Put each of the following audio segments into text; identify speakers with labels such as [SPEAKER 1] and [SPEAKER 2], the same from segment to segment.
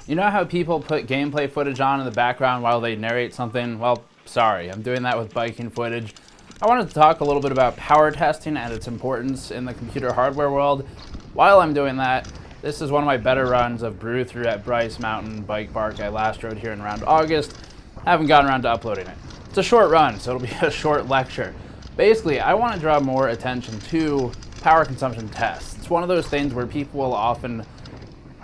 [SPEAKER 1] You know how people put gameplay footage on in the background while they narrate something? Well, sorry, I'm doing that with biking footage. I wanted to talk a little bit about power testing and its importance in the computer hardware world. While I'm doing that, this is one of my better runs of Brew-Thru at Bryce Bike Park. I last rode here in around August. Haven't gotten around to uploading it. It's a short run, so it'll be a short lecture. Basically, I want to draw more attention to power consumption tests. It's one of those things where people will often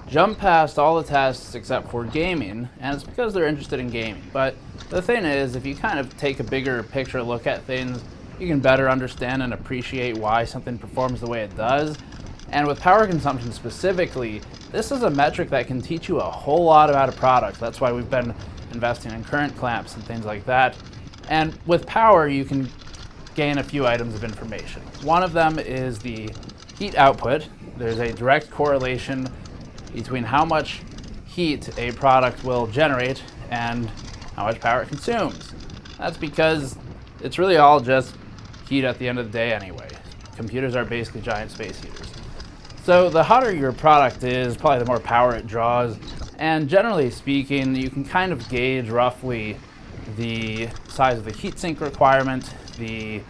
[SPEAKER 1] jump past all the tests except for gaming, and it's because they're interested in gaming. But the thing is, if you kind of take a bigger picture look at things, you can better understand and appreciate why something performs the way it does. And with power consumption specifically, this is a metric that can teach you a whole lot about a product. That's why we've been investing in current clamps and things like that. And with power, you can gain a few items of information. One of them is the heat output. There's a direct correlation between how much heat a product will generate and how much power it consumes. That's because it's really all just heat at the end of the day anyway. Computers are basically giant space heaters. So the hotter your product is, probably the more power it draws. And generally speaking, you can kind of gauge roughly the size of the heatsink requirement, the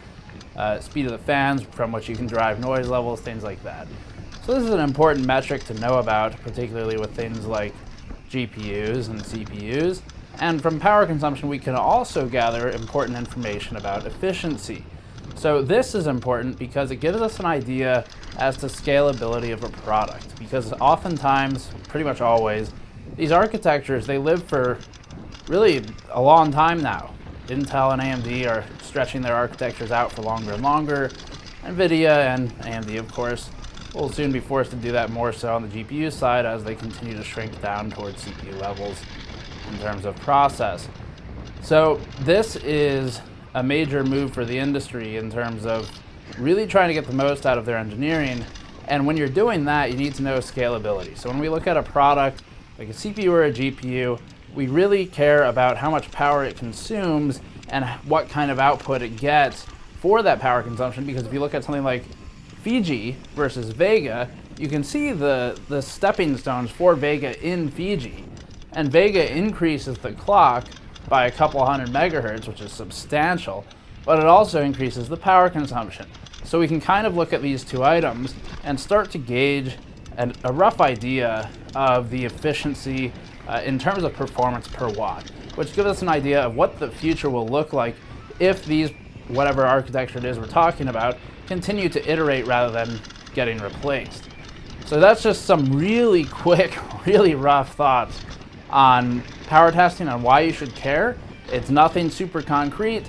[SPEAKER 1] speed of the fans from which you can derive noise levels, things like that. So this is an important metric to know about, particularly with things like GPUs and CPUs. And from power consumption, we can also gather important information about efficiency. So this is important because it gives us an idea as to scalability of a product. Because oftentimes, pretty much always, these architectures, they live for really a long time now. Intel and AMD are stretching their architectures out for longer and longer. NVIDIA and AMD, of course, will soon be forced to do that more so on the GPU side as they continue to shrink down towards CPU levels in terms of process. So this is a major move for the industry in terms of really trying to get the most out of their engineering. And when you're doing that, you need to know scalability. So when we look at a product like a CPU or a GPU, we really care about how much power it consumes and what kind of output it gets for that power consumption. Because if you look at something like Fiji versus Vega, you can see the stepping stones for Vega in Fiji. And Vega increases the clock by a couple hundred megahertz, which is substantial, but it also increases the power consumption. So we can kind of look at these two items and start to gauge a rough idea of the efficiency in terms of performance per watt, which gives us an idea of what the future will look like if these, whatever architecture it is we're talking about, continue to iterate rather than getting replaced. So that's just some really quick, really rough thoughts on power testing and why you should care. It's nothing super concrete.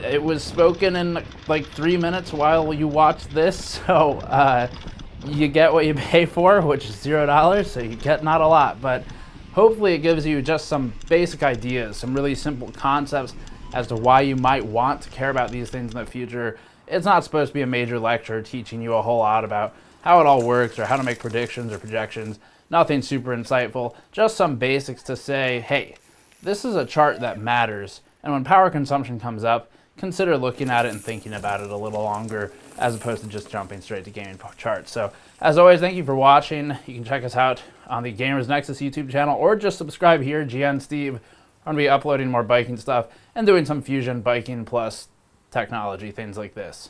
[SPEAKER 1] It was spoken in like 3 minutes while you watch this, so you get what you pay for, which is $0, so you get not a lot, but hopefully it gives you just some basic ideas, some really simple concepts as to why you might want to care about these things in the future. It's not supposed to be a major lecture teaching you a whole lot about how it all works or how to make predictions or projections. Nothing super insightful, just some basics to say, hey, this is a chart that matters, and when power consumption comes up, consider looking at it and thinking about it a little longer as opposed to just jumping straight to gaming charts. So as always, thank you for watching. You can check us out on the Gamers Nexus YouTube channel or just subscribe here, GNSteve. I'm going to be uploading more biking stuff and doing some fusion biking plus technology, things like this.